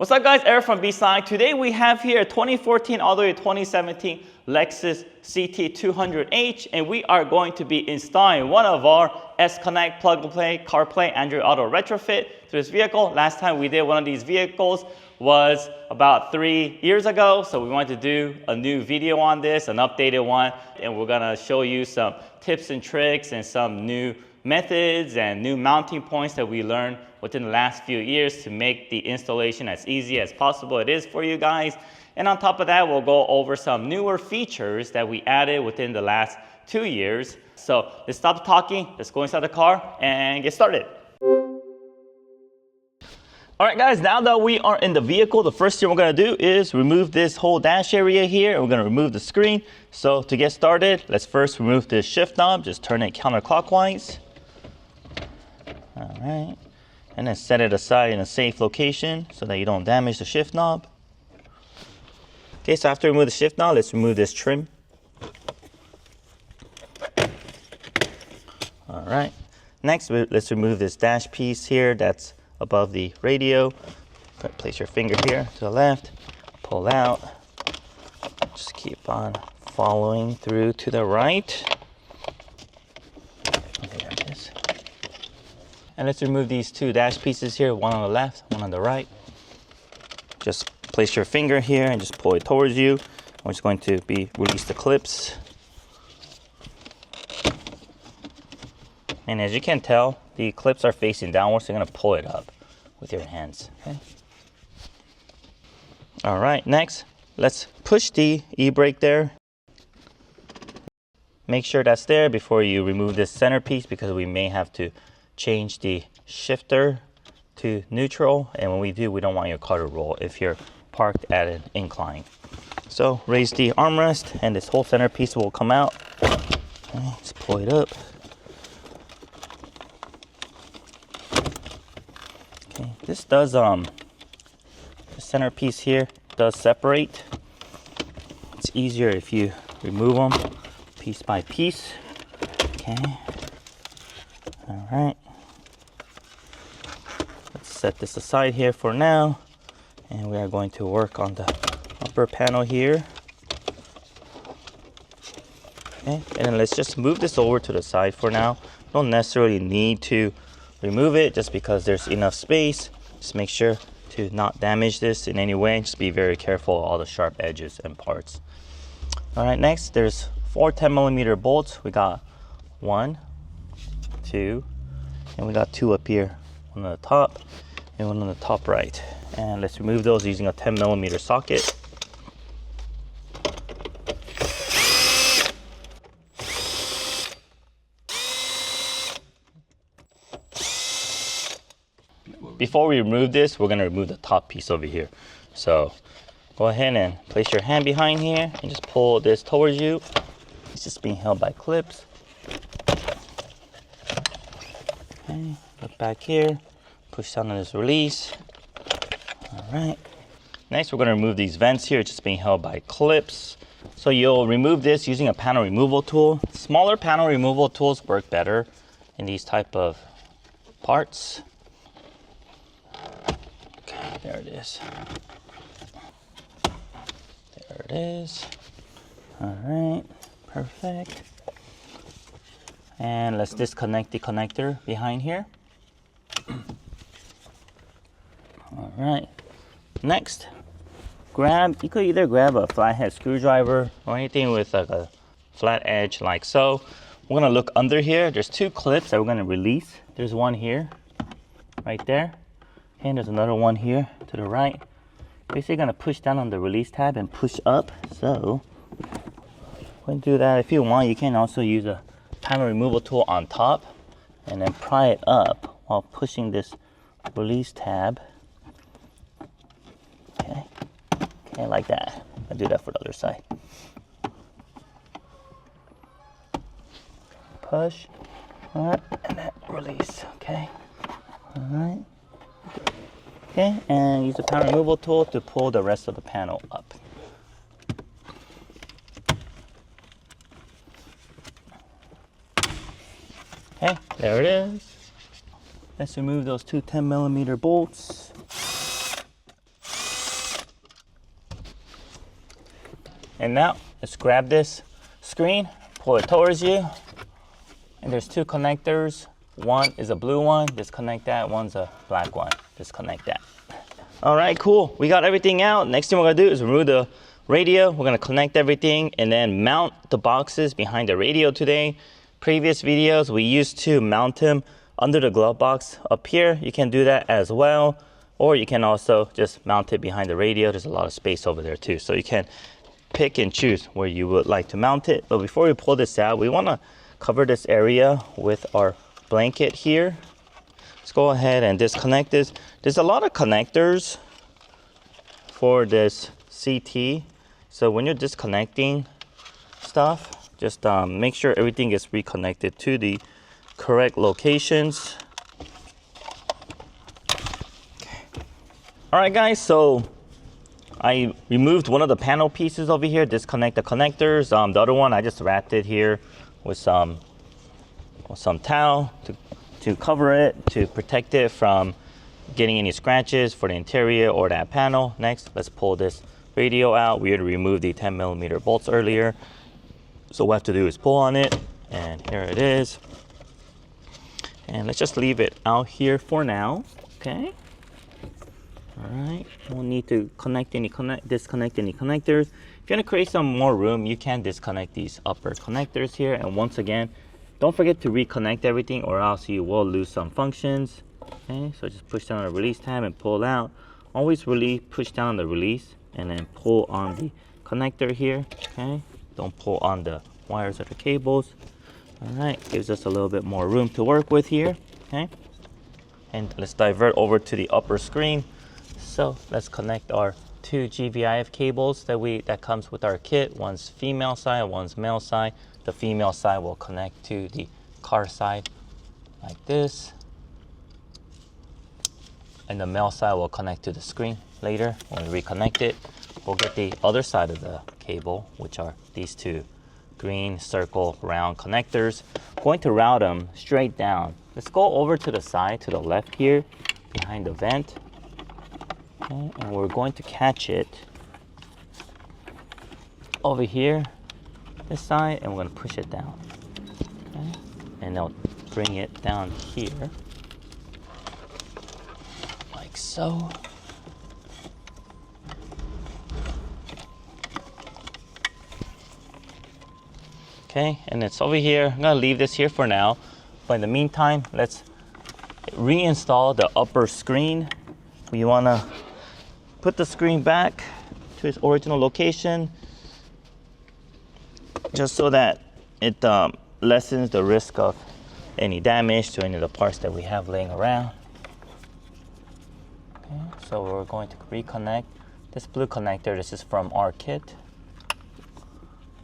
What's up guys, Eric from B-Side. Today we have here a 2014 all the way to 2017 Lexus CT200H, and we are going to be installing one of our S-Connect plug and play CarPlay Android Auto retrofit to this vehicle. Last time we did one of these vehicles was about 3 years ago, so we wanted to do a new video on this, an updated one, and we're gonna show you some tips and tricks and some new methods and new mounting points that we learned within the last few years to make the installation as easy as possible it is for you guys. And on top of that, we'll go over some newer features that we added within the last 2 years. So let's stop talking, let's go inside the car and get started. All right guys, now that we are in the vehicle, the first thing we're gonna do is remove this whole dash area here, and we're gonna remove the screen. So to get started, let's first remove this shift knob, just turn it counterclockwise. All right, and then set it aside in a safe location so that you don't damage the shift knob. Okay, so after we remove the shift knob, let's remove this trim. All right, next let's remove this dash piece here that's above the radio. Place your finger here to the left, pull out, just keep on following through to the right. There it is. And let's remove these two dash pieces here, one on the left, one on the right. Just place your finger here and just pull it towards you. We're just going to release the clips. And as you can tell, the clips are facing downwards, so you're gonna pull it up with your hands, okay? All right, next, let's push the e-brake there. Make sure that's there before you remove this centerpiece, because we may have to change the shifter to neutral, and when we do, we don't want your car to roll if you're parked at an incline. So raise the armrest and this whole centerpiece will come out. Okay, just pull it up. Okay, this does the centerpiece here does separate. It's easier if you remove them piece by piece. Okay. All right. Let's set this aside here for now, and we are going to work on the upper panel here. Okay, and then let's just move this over to the side for now. Don't necessarily need to remove it just because there's enough space. Just make sure to not damage this in any way. Just be very careful of all the sharp edges and parts. All right, next there's 4 10mm bolts. We got 1, 2, and we got 2 up here. One on the top and one on the top right. And let's remove those using a 10mm socket. Before we remove this, we're gonna remove the top piece over here. So go ahead and place your hand behind here and just pull this towards you. It's just being held by clips. Okay, look back here, push down on this release. All right. Next, we're gonna remove these vents here, just being held by clips. So you'll remove this using a panel removal tool. Smaller panel removal tools work better in these type of parts. Okay, there it is. There it is. All right, perfect. And let's disconnect the connector behind here. All right. Next, you could either grab a flathead screwdriver or anything with like a flat edge like so. We're gonna look under here. There's 2 clips that we're gonna release. There's one here, right there. And there's another one here to the right. Basically gonna push down on the release tab and push up. So when you do that, if you want, you can also use a panel removal tool on top and then pry it up while pushing this release tab. Okay, like that. I'll do that for the other side. Push, all right, and then release, okay. All right. Okay, and use the panel removal tool to pull the rest of the panel up. Okay, there it is. Let's remove those two 10mm bolts. And now let's grab this screen, pull it towards you. And there's two connectors. One is a blue one, disconnect that. One's a black one, disconnect that. All right, cool. We got everything out. Next thing we're gonna do is remove the radio. We're gonna connect everything and then mount the boxes behind the radio today. Previous videos, we used to mount them under the glove box up here. You can do that as well. Or you can also just mount it behind the radio. There's a lot of space over there too. So you can pick and choose where you would like to mount it. But before we pull this out, we wanna cover this area with our blanket here. Let's go ahead and disconnect this. There's a lot of connectors for this CT. So when you're disconnecting stuff, just make sure everything gets reconnected to the correct locations. All right, guys, so I removed one of the panel pieces over here, disconnect the connectors. The other one, I just wrapped it here with some towel to cover it, to protect it from getting any scratches for the interior or that panel. Next, let's pull this radio out. We already removed the 10mm bolts earlier. So what we have to do is pull on it, and here it is. And let's just leave it out here for now, okay? All right, we'll need to disconnect any connectors. If you want to create some more room, you can disconnect these upper connectors here. And once again, don't forget to reconnect everything or else you will lose some functions. Okay, so just push down on the release tab and pull out. Always push down on the release and then pull on the connector here, okay? Don't pull on the wires or the cables. All right, gives us a little bit more room to work with here, okay? And let's divert over to the upper screen. So let's connect our two GVIF cables that comes with our kit. One's female side, one's male side. The female side will connect to the car side like this. And the male side will connect to the screen later when we reconnect it. We'll get the other side of the cable, which are these two green circle round connectors. Going to route them straight down. Let's go over to the side, to the left here, behind the vent. Okay, and we're going to catch it over here, this side, and we're going to push it down. Okay, and now bring it down here, like so. Okay, and it's over here. I'm gonna leave this here for now, but in the meantime, let's reinstall the upper screen. We wanna put the screen back to its original location, just so that it lessens the risk of any damage to any of the parts that we have laying around. Okay, so we're going to reconnect this blue connector. This is from our kit.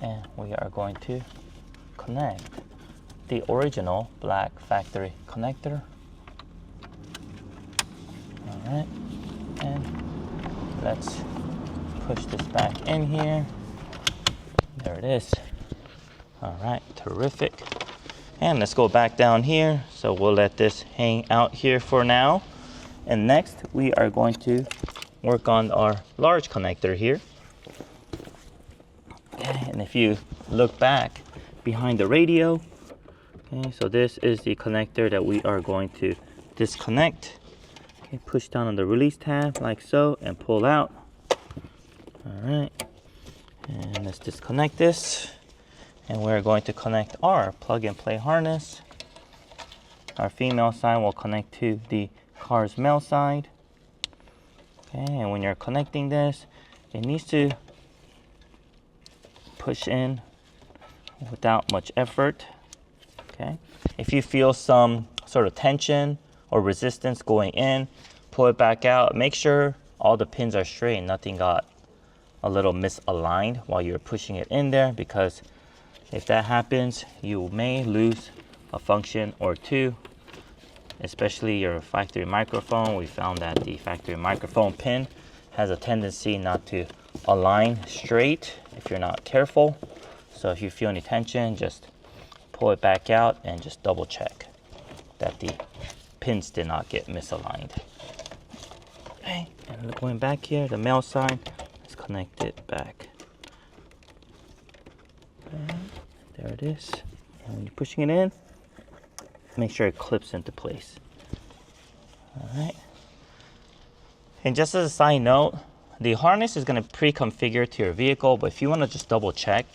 And we are going to connect the original black factory connector. All right, and let's push this back in here. There it is. All right, terrific. And let's go back down here. So we'll let this hang out here for now. And next, we are going to work on our large connector here. Okay, and if you look back behind the radio, okay, so this is the connector that we are going to disconnect. Okay, push down on the release tab like so and pull out. All right, and let's disconnect this. And we're going to connect our plug and play harness. Our female side will connect to the car's male side. Okay, and when you're connecting this, it needs to push in without much effort. Okay, if you feel some sort of tension or resistance going in, pull it back out. Make sure all the pins are straight and nothing got a little misaligned while you're pushing it in there, because if that happens, you may lose a function or two, especially your factory microphone. We found that the factory microphone pin has a tendency not to align straight if you're not careful. So if you feel any tension, just pull it back out and just double check that the pins did not get misaligned. Okay, and going back here, the male side, let's connect it back There it is. And when you're pushing it in, make sure it clips into place. All right. And just as a side note, the harness is going to pre-configure to your vehicle, but if you want to just double check,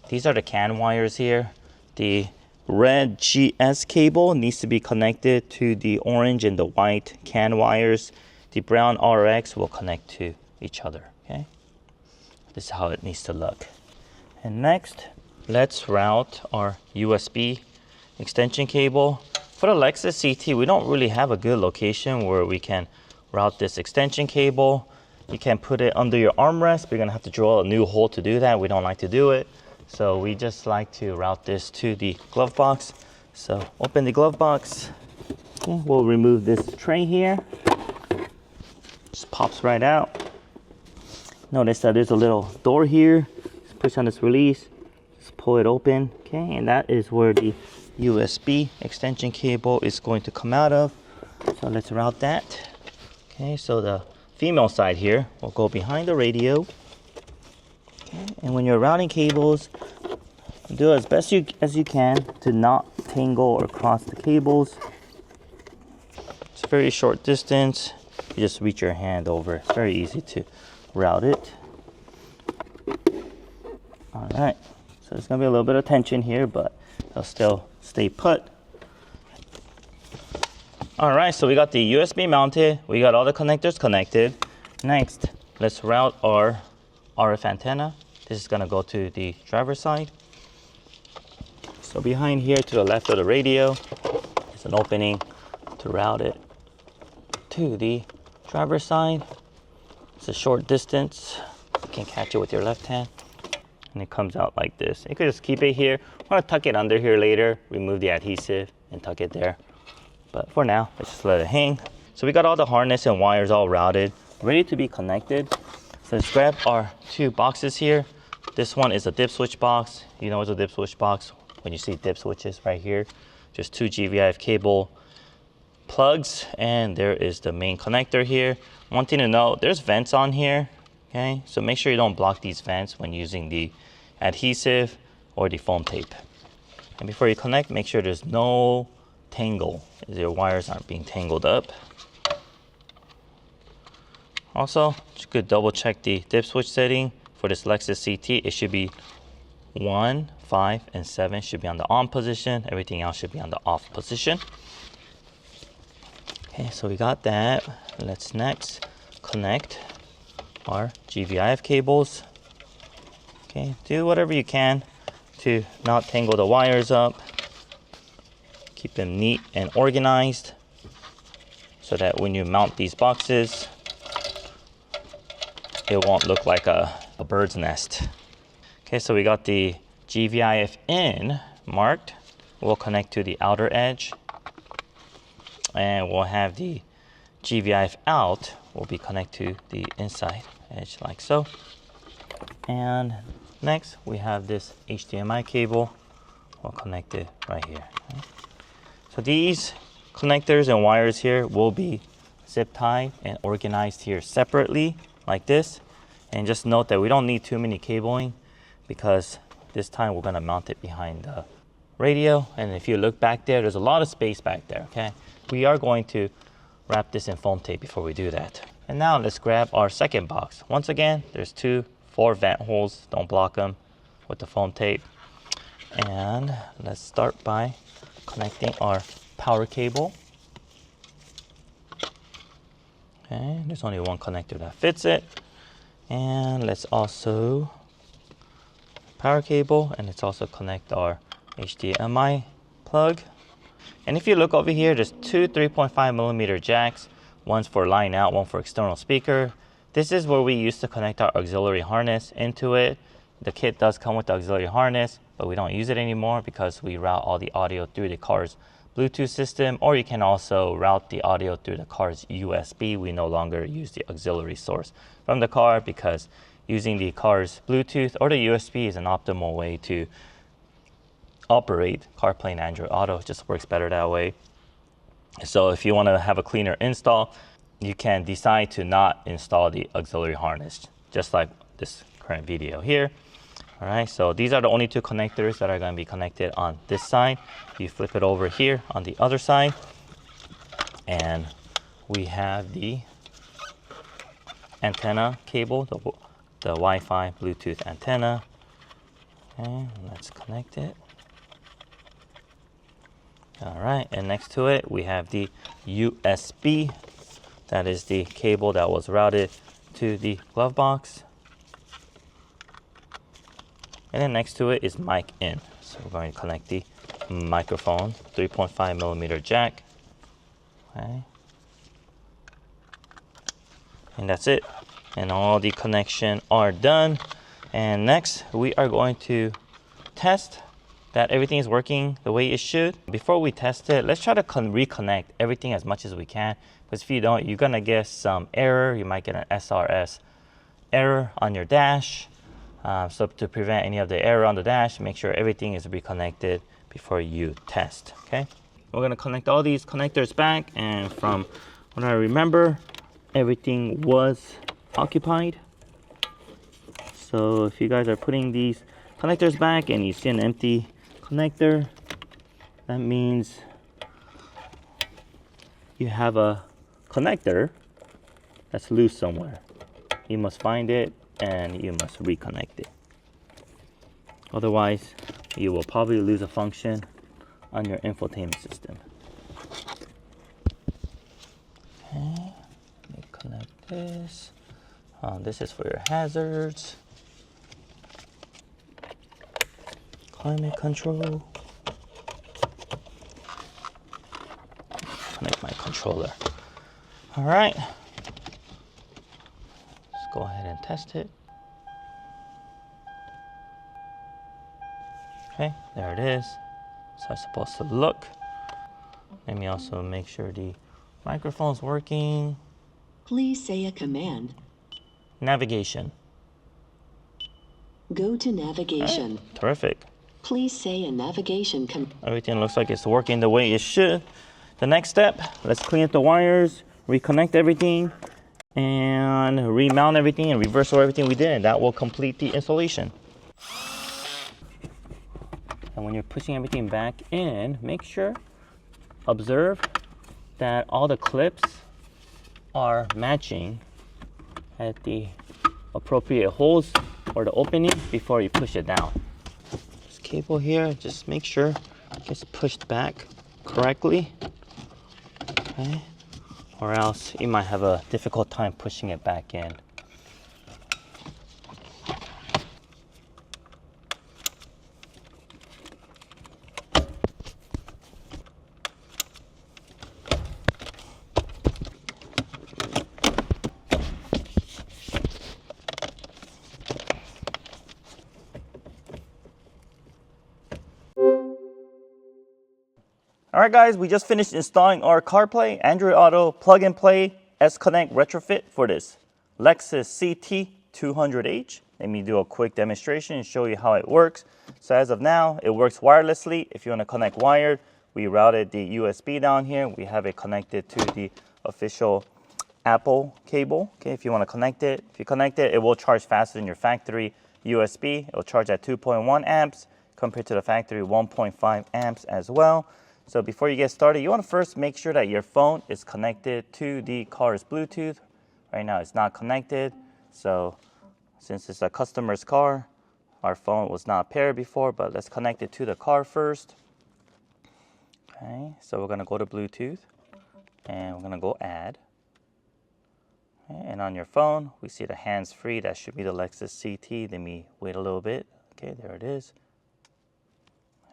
these are the CAN wires here. The red GS cable needs to be connected to the orange and the white CAN wires. The brown RX will connect to each other, okay? This is how it needs to look. And next, let's route our USB extension cable. For the Lexus CT, we don't really have a good location where we can route this extension cable. You can put it under your armrest, but you're gonna have to drill a new hole to do that. We don't like to do it. So we just like to route this to the glove box. So open the glove box. Okay, we'll remove this tray here. Just pops right out. Notice that there's a little door here. Just push on this release, just pull it open. Okay, and that is where the USB extension cable is going to come out of. So let's route that. Okay, so the female side here will go behind the radio. Okay, and when you're routing cables, do as best as you can to not tangle or cross the cables. It's a very short distance. You just reach your hand over. It's very easy to route it. All right, so there's gonna be a little bit of tension here, but it'll still stay put. All right, so we got the USB mounted. We got all the connectors connected. Next, let's route our RF antenna. This is gonna go to the driver's side. So behind here to the left of the radio is an opening to route it to the driver's side. It's a short distance. You can catch it with your left hand. And it comes out like this. You could just keep it here. I'm gonna tuck it under here later, remove the adhesive and tuck it there. But for now, let's just let it hang. So we got all the harness and wires all routed, ready to be connected. So let's grab our two boxes here. This one is a dip switch box. You know it's a dip switch box when you see dip switches right here. Just two GVIF cable plugs, and there is the main connector here. One thing to know, there's vents on here, okay? So make sure you don't block these vents when using the adhesive or the foam tape. And before you connect, make sure there's no tangle, your wires aren't being tangled up. Also, you could double check the dip switch setting for this Lexus CT. It should be 1, 5, and 7 should be on the on position. Everything else should be on the off position. Okay, so we got that. Let's next connect our GVIF cables. Okay, do whatever you can to not tangle the wires up. Keep them neat and organized so that when you mount these boxes, it won't look like a bird's nest. Okay, so we got the GVIF in marked. We'll connect to the outer edge. And we'll have the GVIF out will be connected to the inside edge like so. And next we have this HDMI cable. We'll connect it right here. So these connectors and wires here will be zip tied and organized here separately like this. And just note that we don't need too many cabling because this time we're gonna mount it behind the radio. And if you look back there, there's a lot of space back there, okay? We are going to wrap this in foam tape before we do that. And now let's grab our second box. Once again, there's 4 vent holes. Don't block them with the foam tape. And let's start by connecting our power cable. Okay, there's only one connector that fits it. And let's also power cable, and let's also connect our HDMI plug. And if you look over here, there's 2 3.5mm jacks. One's for line out, one for external speaker. This is where we used to connect our auxiliary harness into it. The kit does come with the auxiliary harness, but we don't use it anymore because we route all the audio through the car's Bluetooth system, or you can also route the audio through the car's USB. We no longer use the auxiliary source from the car because using the car's Bluetooth or the USB is an optimal way to operate CarPlay and Android Auto. It just works better that way. So if you want to have a cleaner install, you can decide to not install the auxiliary harness, just like this current video here. All right, so these are the only two connectors that are going to be connected on this side. You flip it over here on the other side, and we have the antenna cable, the Wi-Fi Bluetooth antenna. Okay, let's connect it. All right, and next to it we have the USB. That is the cable that was routed to the glove box. And then next to it is mic in. So we're going to connect the microphone, 3.5 millimeter jack. Okay. And that's it. And all the connections are done. And next we are going to test that everything is working the way it should. Before we test it, let's try to reconnect everything as much as we can. Because if you don't, you're gonna get some error. You might get an SRS error on your dash. So to prevent any of the error on the dash, make sure everything is reconnected before you test, okay? We're gonna connect all these connectors back, and from what I remember, everything was occupied. So if you guys are putting these connectors back and you see an empty connector, that means you have a connector that's loose somewhere. You must find it and you must reconnect it. Otherwise, you will probably lose a function on your infotainment system. Okay, let me connect this. This is for your hazards. Climate control. Connect my controller. All right. Let's go ahead and test it. Okay, there it is. So it's supposed to look. Let me also make sure the microphone's working. Please say a command. Navigation. Go to navigation. Right. Terrific. Please say a navigation command. Everything looks like it's working the way it should. The next step, let's clean up the wires, reconnect everything, and remount everything and reverse everything we did, and that will complete the installation. And when you're pushing everything back in, make sure, observe that all the clips are matching at the appropriate holes or the opening before you push it down. This cable here, just make sure it gets pushed back correctly. Okay. Or else you might have a difficult time pushing it back in. All right, guys, we just finished installing our CarPlay, Android Auto, plug-and-play, S-Connect retrofit for this Lexus CT200H. Let me do a quick demonstration and show you how it works. So as of now, it works wirelessly. If you want to connect wired, we routed the USB down here. We have it connected to the official Apple cable. Okay, if you want to connect it, if you connect it, it will charge faster than your factory USB. It will charge at 2.1 amps compared to the factory 1.5 amps as well. So before you get started, you want to first make sure that your phone is connected to the car's Bluetooth. Right now it's not connected. So since it's a customer's car, our phone was not paired before, but let's connect it to the car first. Okay, so we're gonna go to Bluetooth and we're gonna go add. Okay, and on your phone, we see the hands-free. That should be the Lexus CT. Let me wait a little bit. Okay, there it is.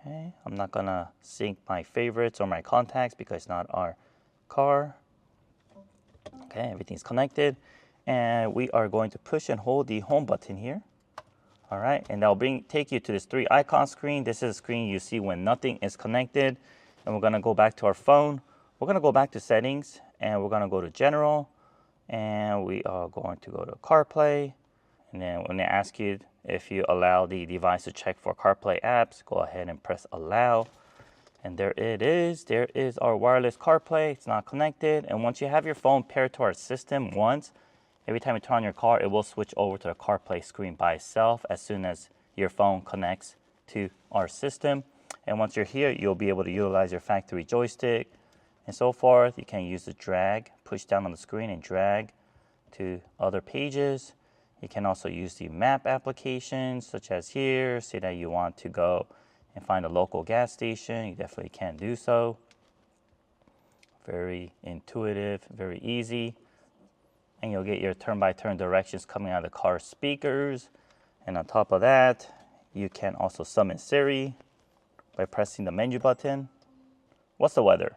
Okay, I'm not gonna sync my favorites or my contacts because it's not our car. Okay, everything's connected. And we are going to push and hold the home button here. All right, and that'll take you to this 3 icon screen. This is a screen you see when nothing is connected. And we're gonna go back to our phone. We're gonna go back to settings and we're gonna go to general. And we are going to go to CarPlay. And then when they ask you if you allow the device to check for CarPlay apps, go ahead and press allow. And there it is. There is our wireless CarPlay. It's not connected. And once you have your phone paired to our system once, every time you turn on your car, it will switch over to the CarPlay screen by itself as soon as your phone connects to our system. And once you're here, you'll be able to utilize your factory joystick and so forth. You can use the drag, push down on the screen and drag to other pages. You can also use the map applications, such as here. Say that you want to go and find a local gas station, you definitely can do so. Very intuitive, very easy. And you'll get your turn-by-turn directions coming out of the car speakers. And on top of that, you can also summon Siri by pressing the menu button. What's the weather?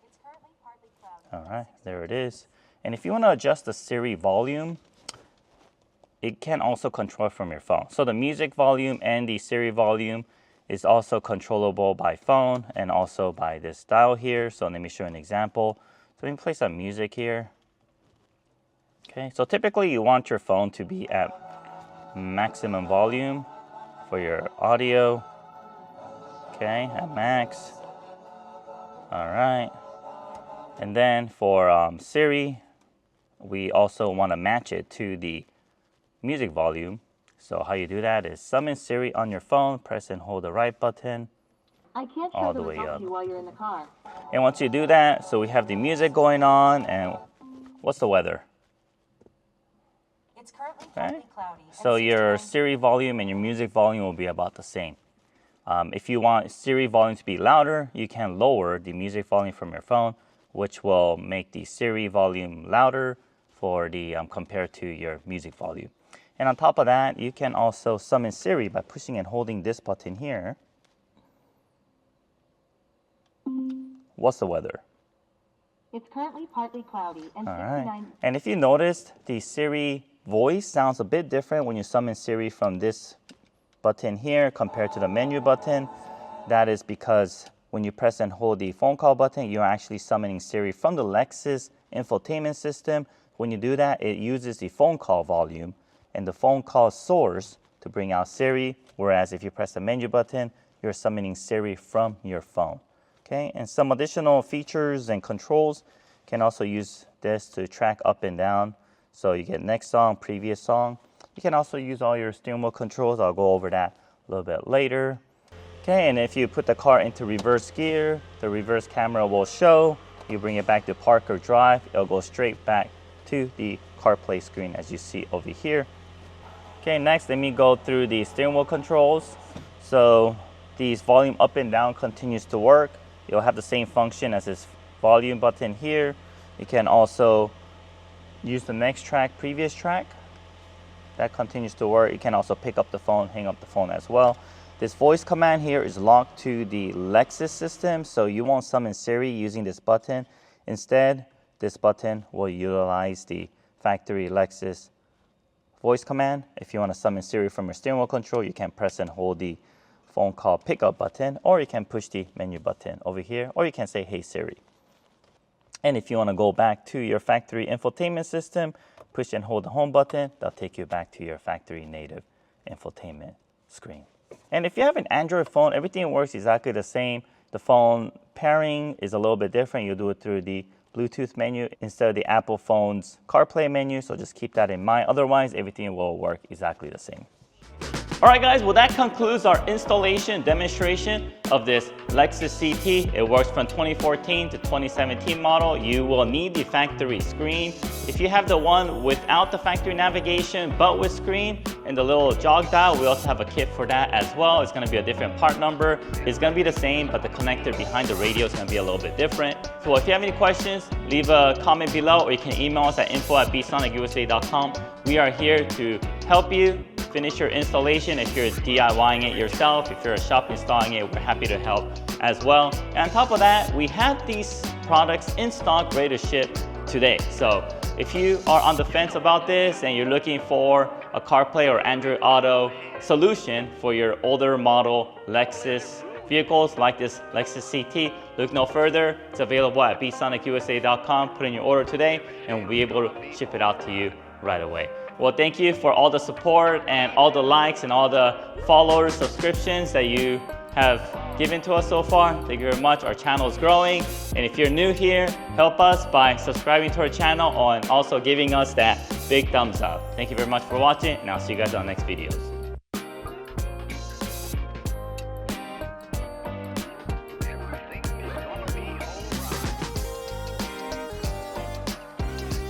It's currently partly cloudy. All right, there it is. And if you want to adjust the Siri volume, it can also control from your phone. So the music volume and the Siri volume is also controllable by phone and also by this dial here. So let me show you an example. So let me play some music here. Okay, so typically you want your phone to be at maximum volume for your audio. Okay, at max. All right. And then for Siri, we also want to match it to the music volume. So how you do that is summon Siri on your phone, press and hold the right button I can't show all the the way results up. to you while you're in the car. And once you do that, so we have the music going on, and what's the weather? It's currently Okay. partly cloudy. and So your 69 Siri volume and your music volume will be about the same. If you want Siri volume to be louder, you can lower the music volume from your phone, which will make the Siri volume louder for the compared to your music volume. And on top of that, you can also summon Siri by pushing and holding this button here. What's the weather? It's currently partly cloudy and All 69. right. And if you noticed, the Siri voice sounds a bit different when you summon Siri from this button here compared to the menu button. That is because when you press and hold the phone call button, you're actually summoning Siri from the Lexus infotainment system. When you do that, it uses the phone call volume and the phone call source to bring out Siri, whereas if you press the menu button, you're summoning Siri from your phone. Okay, and some additional features and controls can also use this to track up and down. So you get next song, previous song. You can also use all your steering wheel controls. I'll go over that a little bit later. Okay, and if you put the car into reverse gear, the reverse camera will show. You bring it back to park or drive, it'll go straight back to the CarPlay screen as you see over here. Okay, next let me go through the steering wheel controls. So these volume up and down continues to work. You'll have the same function as this volume button here. You can also use the next track, previous track. That continues to work. You can also pick up the phone, hang up the phone as well. This voice command here is locked to the Lexus system, so you won't summon Siri using this button. Instead, this button will utilize the factory Lexus voice command. If you want to summon Siri from your steering wheel control, you can press and hold the phone call pickup button, or you can push the menu button over here, or you can say, "Hey Siri." And if you want to go back to your factory infotainment system, push and hold the home button. That'll take you back to your factory native infotainment screen. And if you have an Android phone, everything works exactly the same. The phone pairing is a little bit different. You'll do it through the Bluetooth menu instead of the Apple phone's CarPlay menu, so just keep that in mind. Otherwise, everything will work exactly the same. All right, guys, well, that concludes our installation demonstration of this Lexus CT. It works from 2014 to 2017 model. You will need the factory screen. If you have the one without the factory navigation, but with screen and the little jog dial, we also have a kit for that as well. It's gonna be a different part number. It's gonna be the same, but the connector behind the radio is gonna be a little bit different. So if you have any questions, leave a comment below, or you can email us at info@bsonicusa.com. We are here to help you finish your installation. If you're DIYing it yourself, if you're a shop installing it, we're happy to help as well. And on top of that, we have these products in stock, ready to ship today. So if you are on the fence about this and you're looking for a CarPlay or Android Auto solution for your older model Lexus vehicles like this Lexus CT, look no further. It's available at bsonicusa.com. Put in your order today and we'll be able to ship it out to you right away. Well, thank you for all the support and all the likes and all the followers, subscriptions that you have given to us so far. Thank you very much. Our channel is growing. And if you're new here, help us by subscribing to our channel and also giving us that big thumbs up. Thank you very much for watching, and I'll see you guys on the next videos.